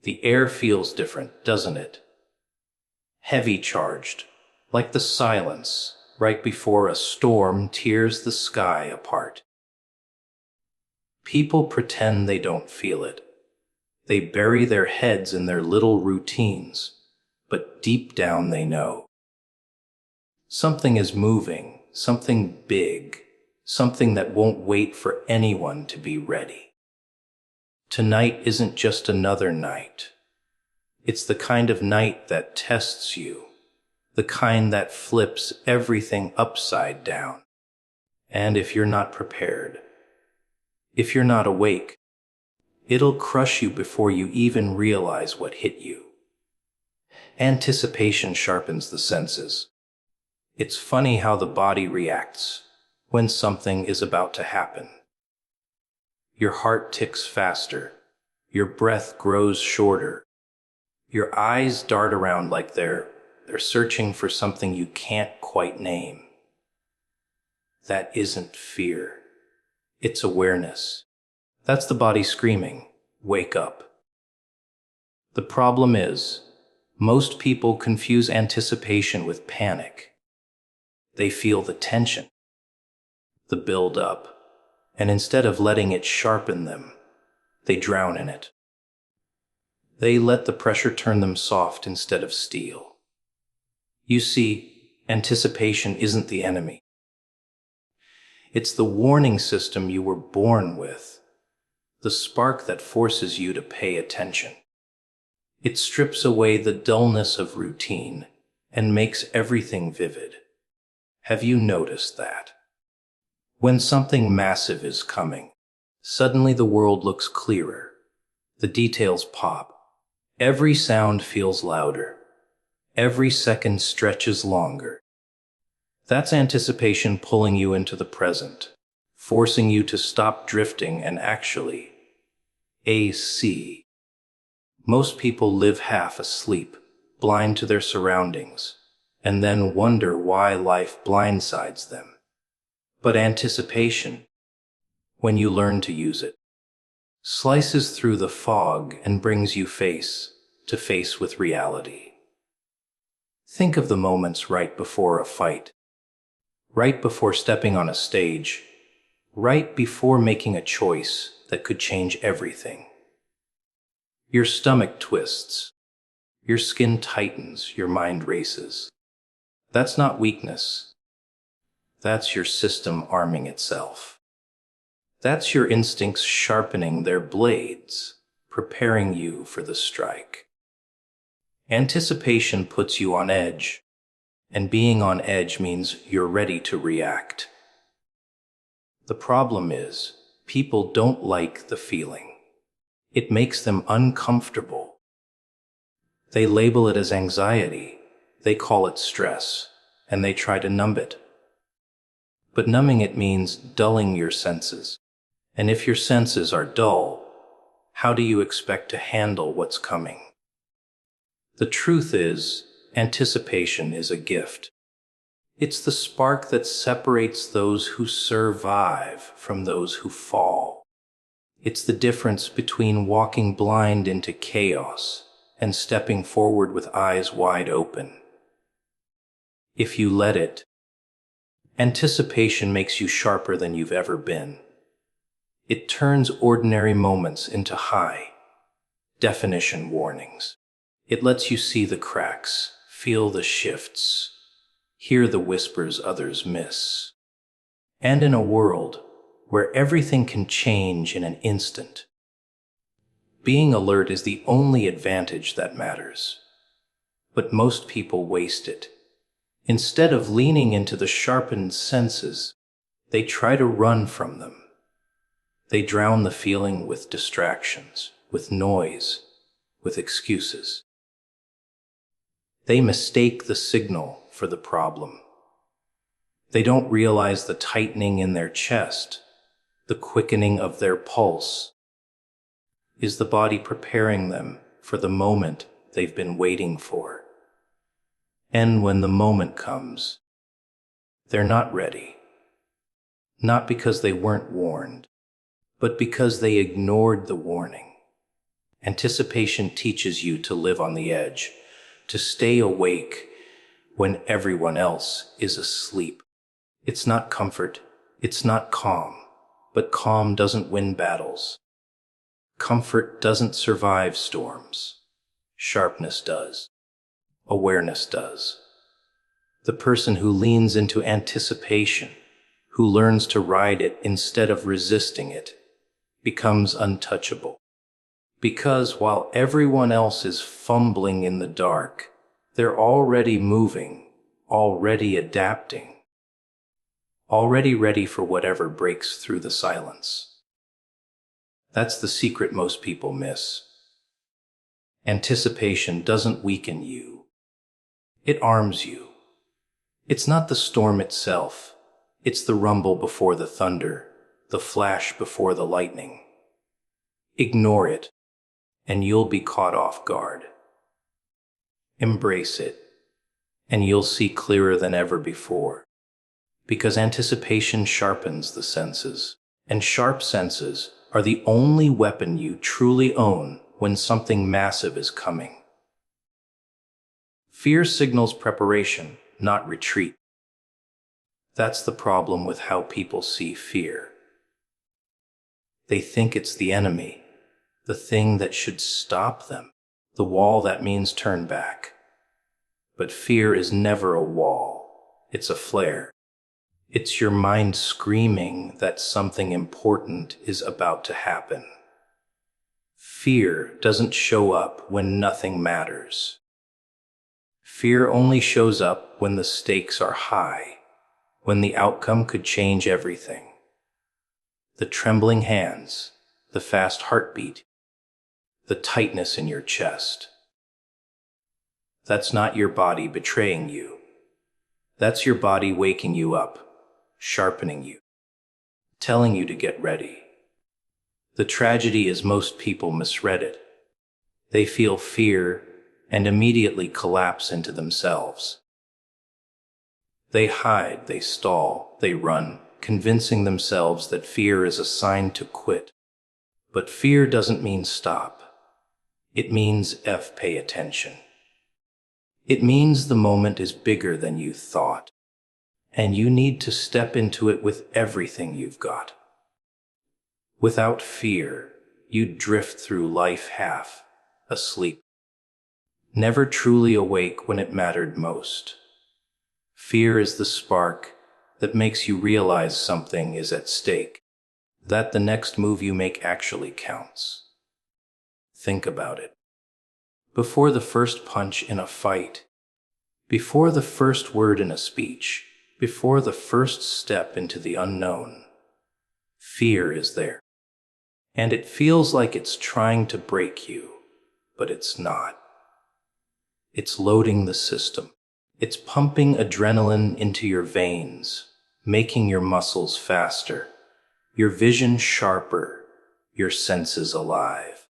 The air feels different, doesn't it? Heavy charged, like the silence right before a storm tears the sky apart. People pretend they don't feel it. They bury their heads in their little routines, but deep down they know. Something is moving, something big, something that won't wait for anyone to be ready. Tonight isn't just another night. It's the kind of night that tests you, the kind that flips everything upside down. And if you're not prepared, if you're not awake, it'll crush you before you even realize what hit you. Anticipation sharpens the senses. It's funny how the body reacts when something is about to happen. Your heart ticks faster, your breath grows shorter, your eyes dart around like they're searching for something you can't quite name. That isn't fear. It's awareness. That's the body screaming, "Wake up." The problem is, most people confuse anticipation with panic. They feel the tension, the build-up, and instead of letting it sharpen them, they drown in it. They let the pressure turn them soft instead of steel. You see, anticipation isn't the enemy. It's the warning system you were born with, the spark that forces you to pay attention. It strips away the dullness of routine and makes everything vivid. Have you noticed that? When something massive is coming, suddenly the world looks clearer. The details pop. Every sound feels louder. Every second stretches longer. That's anticipation pulling you into the present, forcing you to stop drifting and actually AC. Most people live half asleep, blind to their surroundings, and then wonder why life blindsides them. But anticipation, when you learn to use it, slices through the fog and brings you face to face with reality. Think of the moments right before a fight, right before stepping on a stage, right before making a choice that could change everything. Your stomach twists, your skin tightens, your mind races. That's not weakness. That's your system arming itself. That's your instincts sharpening their blades, preparing you for the strike. Anticipation puts you on edge, and being on edge means you're ready to react. The problem is, people don't like the feeling. It makes them uncomfortable. They label it as anxiety, they call it stress, and they try to numb it. But numbing it means dulling your senses. And if your senses are dull, how do you expect to handle what's coming? The truth is, anticipation is a gift. It's the spark that separates those who survive from those who fall. It's the difference between walking blind into chaos and stepping forward with eyes wide open. If you let it, anticipation makes you sharper than you've ever been. It turns ordinary moments into high-definition warnings. It lets you see the cracks, feel the shifts, hear the whispers others miss. And in a world where everything can change in an instant, being alert is the only advantage that matters. But most people waste it. Instead of leaning into the sharpened senses, they try to run from them. They drown the feeling with distractions, with noise, with excuses. They mistake the signal for the problem. They don't realize the tightening in their chest, the quickening of their pulse. Is the body preparing them for the moment they've been waiting for? And when the moment comes, they're not ready. Not because they weren't warned, but because they ignored the warning. Anticipation teaches you to live on the edge, to stay awake when everyone else is asleep. It's not comfort, it's not calm, but calm doesn't win battles. Comfort doesn't survive storms. Sharpness does. Awareness does. The person who leans into anticipation, who learns to ride it instead of resisting it, becomes untouchable. Because while everyone else is fumbling in the dark, they're already moving, already adapting, already ready for whatever breaks through the silence. That's the secret most people miss. Anticipation doesn't weaken you. It arms you. It's not the storm itself. It's the rumble before the thunder, the flash before the lightning. Ignore it, and you'll be caught off guard. Embrace it, and you'll see clearer than ever before. Because anticipation sharpens the senses, and sharp senses are the only weapon you truly own when something massive is coming. Fear signals preparation, not retreat. That's the problem with how people see fear. They think it's the enemy, the thing that should stop them, the wall that means turn back. But fear is never a wall, it's a flare. It's your mind screaming that something important is about to happen. Fear doesn't show up when nothing matters. Fear only shows up when the stakes are high, when the outcome could change everything. The trembling hands, the fast heartbeat, the tightness in your chest. That's not your body betraying you. That's your body waking you up, sharpening you, telling you to get ready. The tragedy is most people misread it. They feel fear and immediately collapse into themselves. They hide, they stall, they run, convincing themselves that fear is a sign to quit. But fear doesn't mean stop. It means pay attention. It means the moment is bigger than you thought, and you need to step into it with everything you've got. Without fear, you'd drift through life half asleep, never truly awake when it mattered most. Fear is the spark that makes you realize something is at stake, that the next move you make actually counts. Think about it. Before the first punch in a fight, before the first word in a speech, before the first step into the unknown, fear is there. And it feels like it's trying to break you, but it's not. It's loading the system. It's pumping adrenaline into your veins, making your muscles faster, your vision sharper, your senses alive.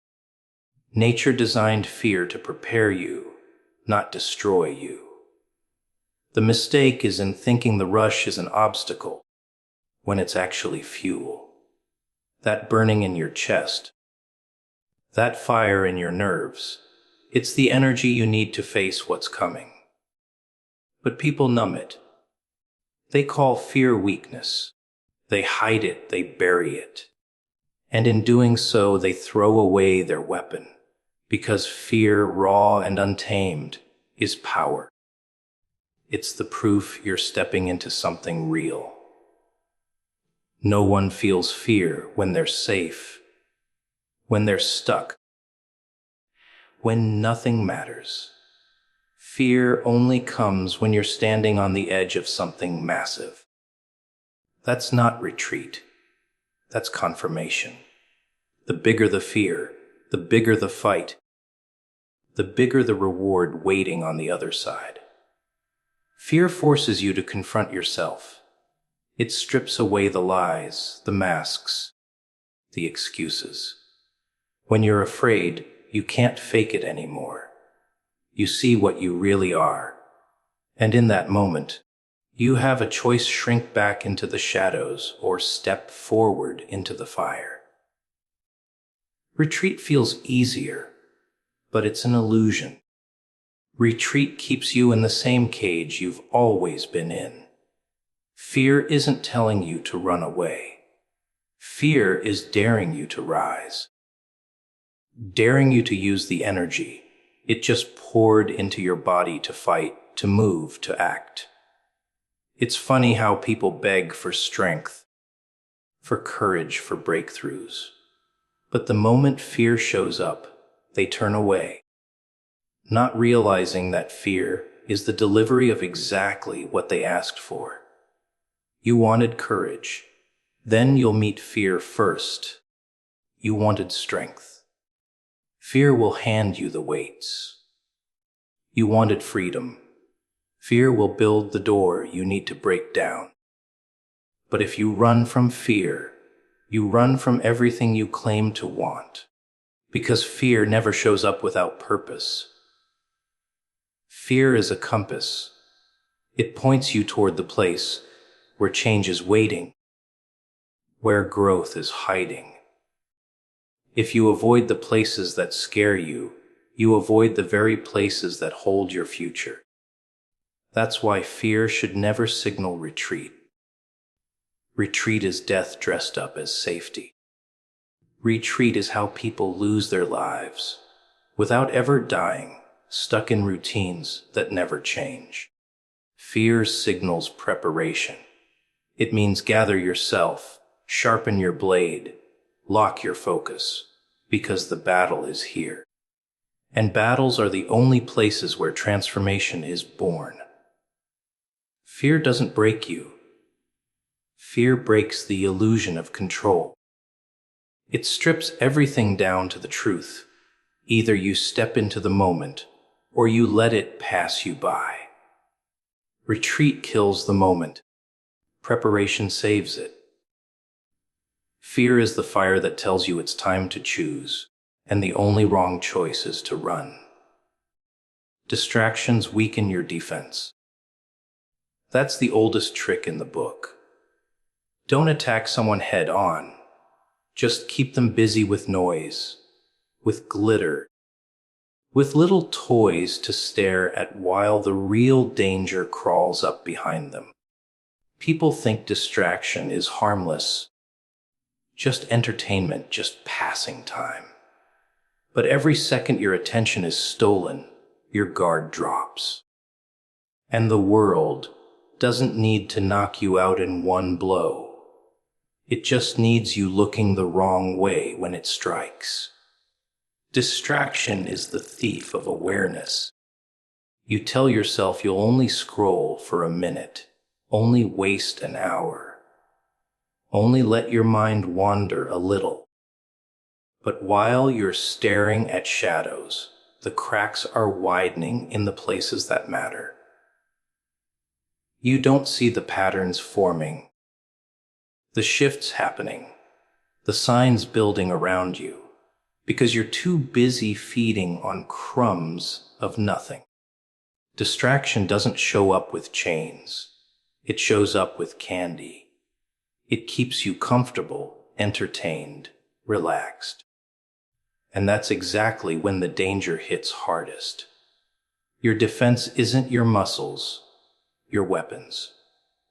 Nature designed fear to prepare you, not destroy you. The mistake is in thinking the rush is an obstacle, when it's actually fuel. That burning in your chest, that fire in your nerves, it's the energy you need to face what's coming. But people numb it. They call fear weakness. They hide it, they bury it. And in doing so, they throw away their weapon, because fear, raw and untamed, is power. It's the proof you're stepping into something real. No one feels fear when they're safe, when they're stuck, when nothing matters. Fear only comes when you're standing on the edge of something massive. That's not retreat. That's confirmation. The bigger the fear, the bigger the fight, the bigger the reward waiting on the other side. Fear forces you to confront yourself. It strips away the lies, the masks, the excuses. When you're afraid, you can't fake it anymore. You see what you really are. And in that moment, you have a choice: shrink back into the shadows or step forward into the fire. Retreat feels easier, but it's an illusion. Retreat keeps you in the same cage you've always been in. Fear isn't telling you to run away. Fear is daring you to rise, daring you to use the energy it just poured into your body to fight, to move, to act. It's funny how people beg for strength, for courage, for breakthroughs. But the moment fear shows up, they turn away, not realizing that fear is the delivery of exactly what they asked for. You wanted courage. Then you'll meet fear first. You wanted strength. Fear will hand you the weights. You wanted freedom. Fear will build the door you need to break down. But if you run from fear, you run from everything you claim to want, because fear never shows up without purpose. Fear is a compass. It points you toward the place where change is waiting, where growth is hiding. If you avoid the places that scare you, you avoid the very places that hold your future. That's why fear should never signal retreat. Retreat is death dressed up as safety. Retreat is how people lose their lives, without ever dying, stuck in routines that never change. Fear signals preparation. It means gather yourself, sharpen your blade, lock your focus, because the battle is here. And battles are the only places where transformation is born. Fear doesn't break you. Fear breaks the illusion of control. It strips everything down to the truth. Either you step into the moment, or you let it pass you by. Retreat kills the moment. Preparation saves it. Fear is the fire that tells you it's time to choose, and the only wrong choice is to run. Distractions weaken your defense. That's the oldest trick in the book. Don't attack someone head on. Just keep them busy with noise, with glitter, with little toys to stare at while the real danger crawls up behind them. People think distraction is harmless, just entertainment, just passing time. But every second your attention is stolen, your guard drops. And the world doesn't need to knock you out in one blow. It just needs you looking the wrong way when it strikes. Distraction is the thief of awareness. You tell yourself you'll only scroll for a minute, only waste an hour, only let your mind wander a little. But while you're staring at shadows, the cracks are widening in the places that matter. You don't see the patterns forming, the shifts happening, the signs building around you, because you're too busy feeding on crumbs of nothing. Distraction doesn't show up with chains. It shows up with candy. It keeps you comfortable, entertained, relaxed. And that's exactly when the danger hits hardest. Your defense isn't your muscles, your weapons,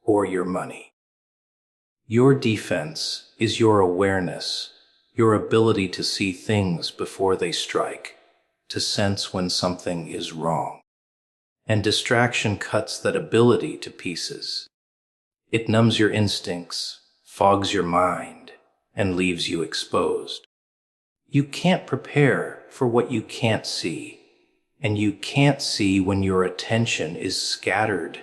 or your money. Your defense is your awareness, your ability to see things before they strike, to sense when something is wrong. And distraction cuts that ability to pieces. It numbs your instincts, fogs your mind, and leaves you exposed. You can't prepare for what you can't see, and you can't see when your attention is scattered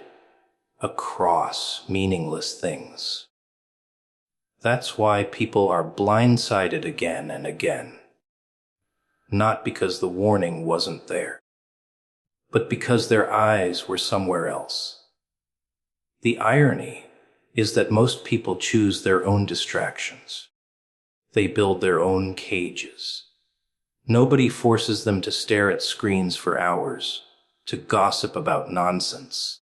across meaningless things. That's why people are blindsided again and again. Not because the warning wasn't there, but because their eyes were somewhere else. The irony is that most people choose their own distractions. They build their own cages. Nobody forces them to stare at screens for hours, to gossip about nonsense,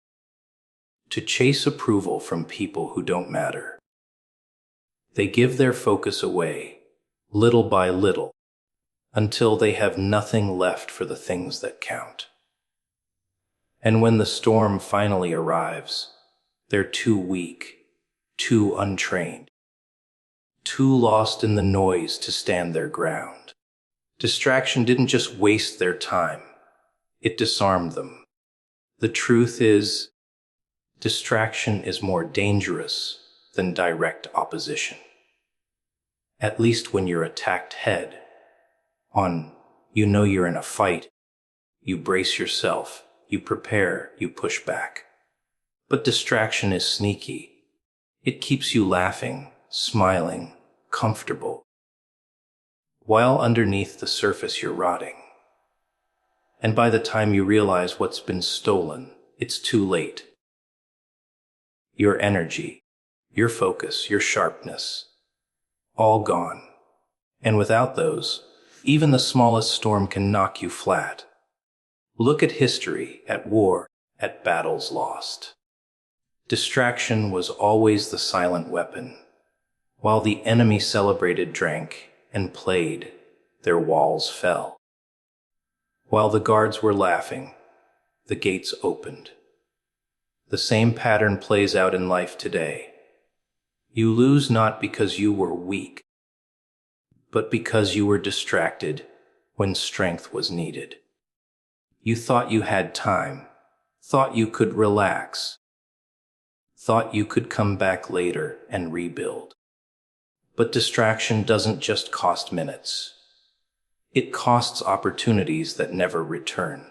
to chase approval from people who don't matter. They give their focus away, little by little, until they have nothing left for the things that count. And when the storm finally arrives, they're too weak, too untrained, too lost in the noise to stand their ground. Distraction didn't just waste their time, it disarmed them. The truth is, distraction is more dangerous than direct opposition. At least when you're attacked head on, you know you're in a fight. You brace yourself, you prepare, you push back. But distraction is sneaky. It keeps you laughing, smiling, comfortable, while underneath the surface you're rotting. And by the time you realize what's been stolen, it's too late. Your energy, your focus, your sharpness, all gone. And without those, even the smallest storm can knock you flat. Look at history, at war, at battles lost. Distraction was always the silent weapon. While the enemy celebrated, drank, and played, their walls fell. While the guards were laughing, the gates opened. The same pattern plays out in life today. You lose not because you were weak, but because you were distracted when strength was needed. You thought you had time, thought you could relax, thought you could come back later and rebuild. But distraction doesn't just cost minutes. It costs opportunities that never return.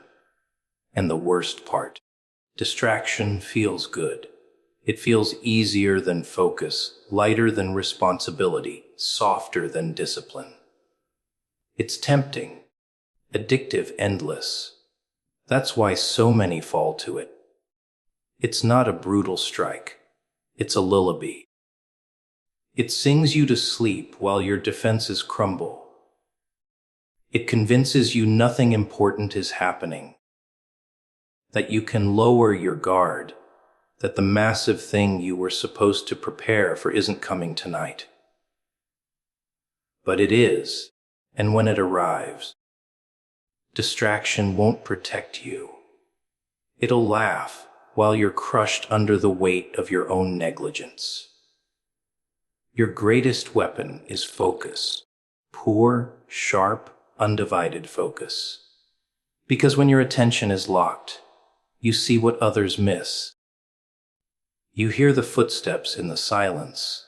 And the worst part, distraction feels good. It feels easier than focus, lighter than responsibility, softer than discipline. It's tempting, addictive, endless. That's why so many fall to it. It's not a brutal strike. It's a lullaby. It sings you to sleep while your defenses crumble. It convinces you nothing important is happening, that you can lower your guard, that the massive thing you were supposed to prepare for isn't coming tonight. But it is, and when it arrives, distraction won't protect you. It'll laugh while you're crushed under the weight of your own negligence. Your greatest weapon is focus. Poor, sharp, undivided focus. Because when your attention is locked, you see what others miss. You hear the footsteps in the silence.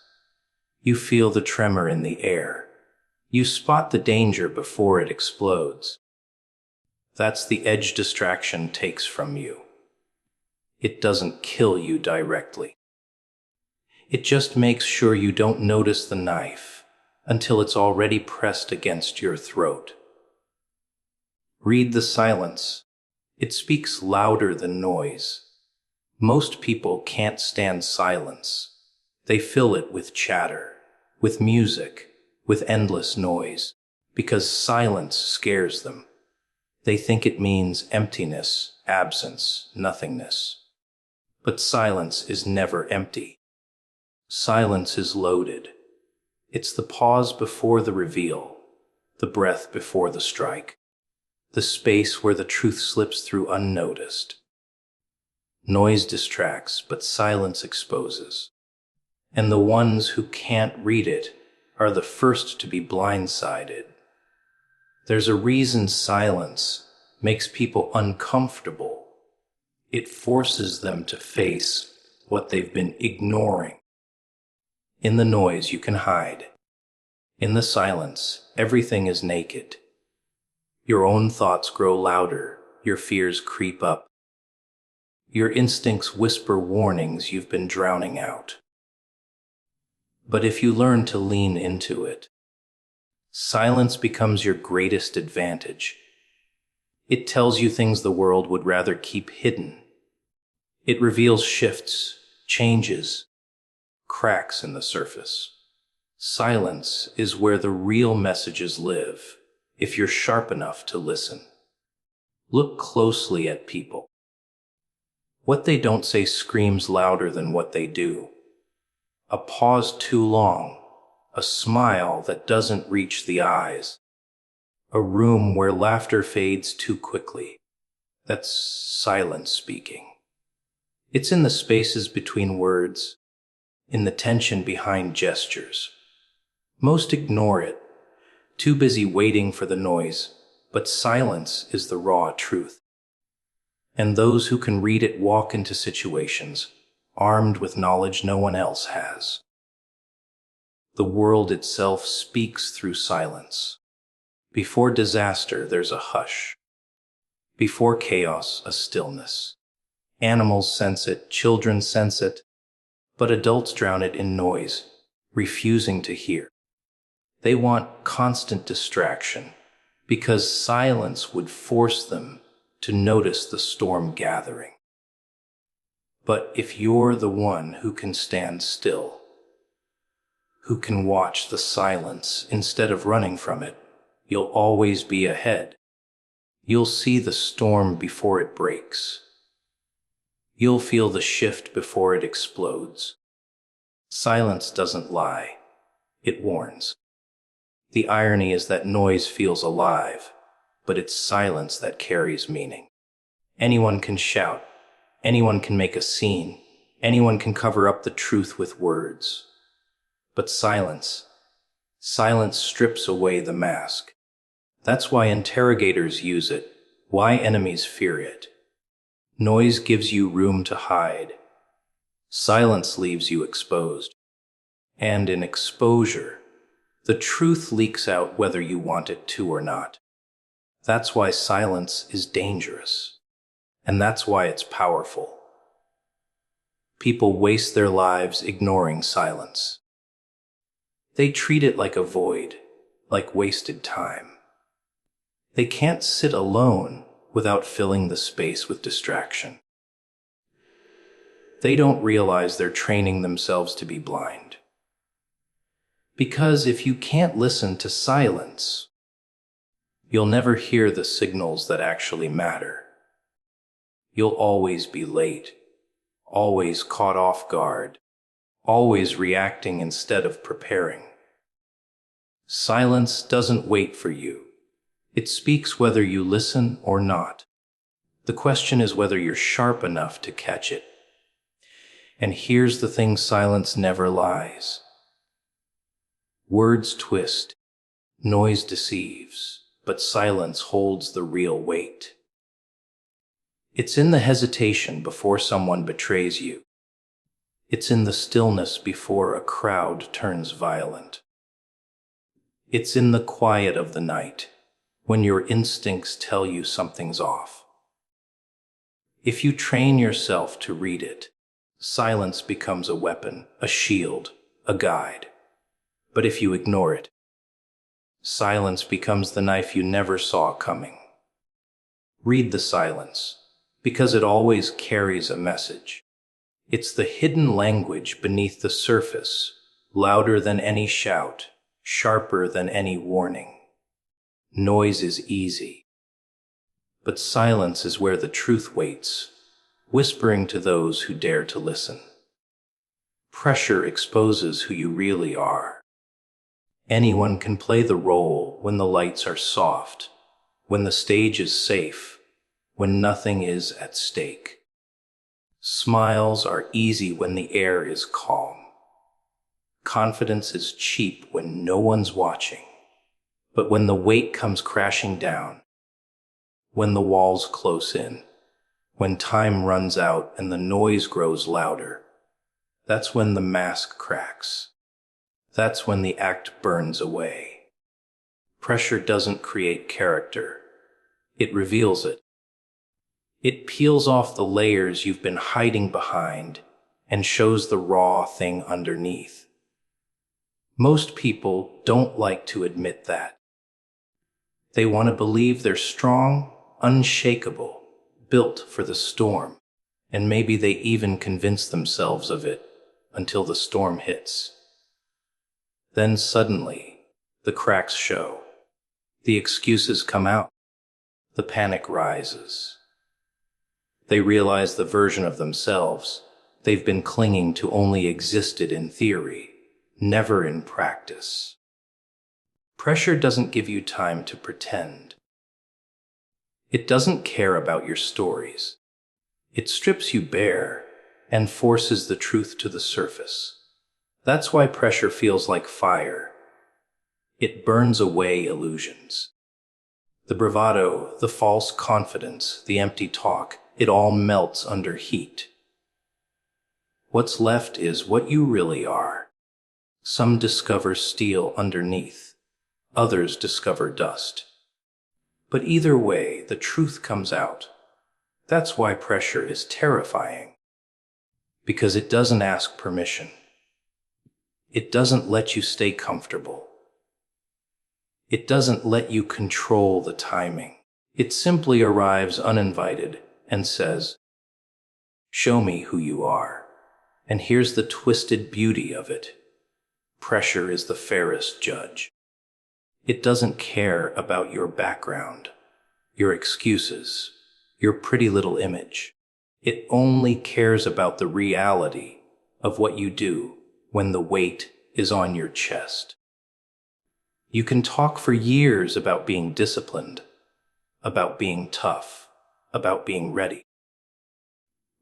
You feel the tremor in the air. You spot the danger before it explodes. That's the edge distraction takes from you. It doesn't kill you directly. It just makes sure you don't notice the knife until it's already pressed against your throat. Read the silence. It speaks louder than noise. Most people can't stand silence. They fill it with chatter, with music, with endless noise, because silence scares them. They think it means emptiness, absence, nothingness. But silence is never empty. Silence is loaded. It's the pause before the reveal, the breath before the strike, the space where the truth slips through unnoticed. Noise distracts, but silence exposes. And the ones who can't read it are the first to be blindsided. There's a reason silence makes people uncomfortable. It forces them to face what they've been ignoring. In the noise, you can hide. In the silence, everything is naked. Your own thoughts grow louder, your fears creep up. Your instincts whisper warnings you've been drowning out. But if you learn to lean into it, silence becomes your greatest advantage. It tells you things the world would rather keep hidden. It reveals shifts, changes, cracks in the surface. Silence is where the real messages live, if you're sharp enough to listen. Look closely at people. What they don't say screams louder than what they do. A pause too long, a smile that doesn't reach the eyes, a room where laughter fades too quickly. That's silence speaking. It's in the spaces between words, in the tension behind gestures. Most ignore it, too busy waiting for the noise, but silence is the raw truth. And those who can read it walk into situations armed with knowledge no one else has. The world itself speaks through silence. Before disaster, there's a hush. Before chaos, a stillness. Animals sense it, children sense it, but adults drown it in noise, refusing to hear. They want constant distraction, because silence would force them to notice the storm gathering. But if you're the one who can stand still, who can watch the silence instead of running from it, you'll always be ahead. You'll see the storm before it breaks. You'll feel the shift before it explodes. Silence doesn't lie. It warns. The irony is that noise feels alive, but it's silence that carries meaning. Anyone can shout. Anyone can make a scene. Anyone can cover up the truth with words. But silence strips away the mask. That's why interrogators use it, why enemies fear it. Noise gives you room to hide. Silence leaves you exposed. And in exposure, the truth leaks out whether you want it to or not. That's why silence is dangerous. And that's why it's powerful. People waste their lives ignoring silence. They treat it like a void, like wasted time. They can't sit alone without filling the space with distraction. They don't realize they're training themselves to be blind. Because if you can't listen to silence, you'll never hear the signals that actually matter. You'll always be late, always caught off guard, always reacting instead of preparing. Silence doesn't wait for you. It speaks whether you listen or not. The question is whether you're sharp enough to catch it. And here's the thing: silence never lies. Words twist, noise deceives, but silence holds the real weight. It's in the hesitation before someone betrays you. It's in the stillness before a crowd turns violent. It's in the quiet of the night, when your instincts tell you something's off. If you train yourself to read it, silence becomes a weapon, a shield, a guide. But if you ignore it, silence becomes the knife you never saw coming. Read the silence, because it always carries a message. It's the hidden language beneath the surface, louder than any shout, sharper than any warning. Noise is easy, but silence is where the truth waits, whispering to those who dare to listen. Pressure exposes who you really are. Anyone can play the role when the lights are soft, when the stage is safe, when nothing is at stake. Smiles are easy when the air is calm. Confidence is cheap when no one's watching. But when the weight comes crashing down, when the walls close in, when time runs out and the noise grows louder, that's when the mask cracks. That's when the act burns away. Pressure doesn't create character. It reveals it. It peels off the layers you've been hiding behind and shows the raw thing underneath. Most people don't like to admit that. They want to believe they're strong, unshakable, built for the storm, and maybe they even convince themselves of it until the storm hits. Then suddenly, the cracks show. The excuses come out. The panic rises. They realize the version of themselves they've been clinging to only existed in theory, never in practice. Pressure doesn't give you time to pretend. It doesn't care about your stories. It strips you bare and forces the truth to the surface. That's why pressure feels like fire. It burns away illusions. The bravado, the false confidence, the empty talk, it all melts under heat. What's left is what you really are. Some discover steel underneath. Others discover dust. But either way, the truth comes out. That's why pressure is terrifying. Because it doesn't ask permission. It doesn't let you stay comfortable. It doesn't let you control the timing. It simply arrives uninvited and says, "Show me who you are." And here's the twisted beauty of it. Pressure is the fairest judge. It doesn't care about your background, your excuses, your pretty little image. It only cares about the reality of what you do when the weight is on your chest. You can talk for years about being disciplined, about being tough, about being ready.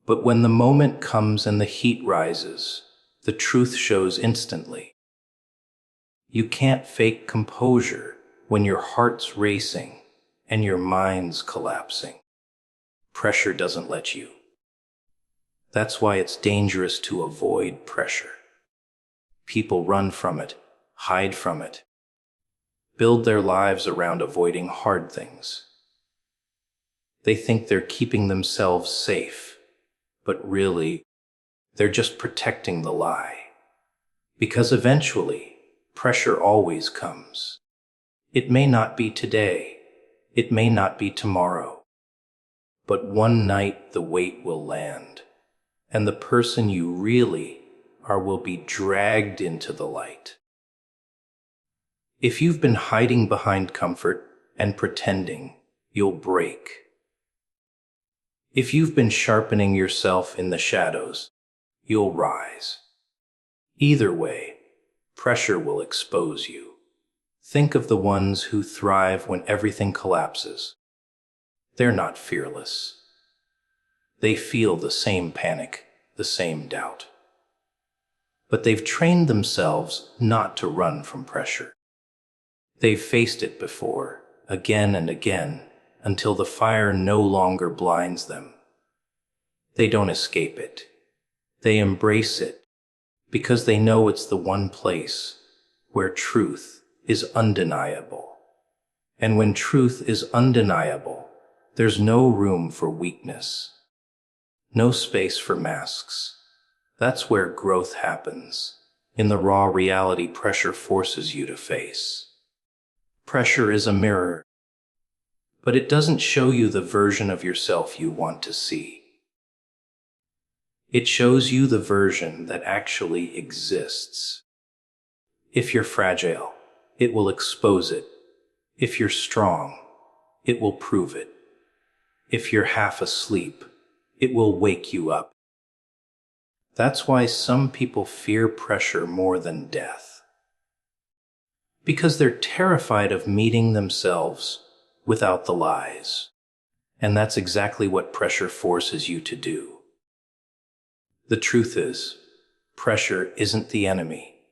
But when the moment comes and the heat rises, the truth shows instantly. You can't fake composure when your heart's racing and your mind's collapsing. Pressure doesn't let you. That's why it's dangerous to avoid pressure. People run from it, hide from it, build their lives around avoiding hard things. They think they're keeping themselves safe, but really, they're just protecting the lie. Because eventually, pressure always comes. It may not be today, it may not be tomorrow, but one night the weight will land, and the person you really are will be dragged into the light. If you've been hiding behind comfort and pretending, you'll break. If you've been sharpening yourself in the shadows, you'll rise. Either way, pressure will expose you. Think of the ones who thrive when everything collapses. They're not fearless. They feel the same panic, the same doubt. But they've trained themselves not to run from pressure. They've faced it before, again and again, until the fire no longer blinds them. They don't escape it. They embrace it because they know it's the one place where truth is undeniable. And when truth is undeniable, there's no room for weakness, no space for masks. That's where growth happens, in the raw reality pressure forces you to face. Pressure is a mirror, but it doesn't show you the version of yourself you want to see. It shows you the version that actually exists. If you're fragile, it will expose it. If you're strong, it will prove it. If you're half asleep, it will wake you up. That's why some people fear pressure more than death. Because they're terrified of meeting themselves without the lies. And that's exactly what pressure forces you to do. The truth is, pressure isn't the enemy.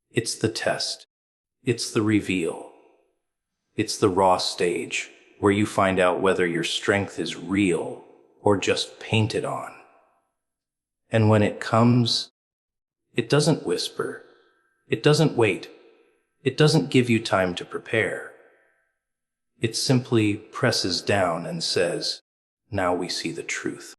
It's the test. It's the reveal. It's the raw stage where you find out whether your strength is real or just painted on. And when it comes, it doesn't whisper. It doesn't wait. It doesn't give you time to prepare. It simply presses down and says, "Now we see the truth."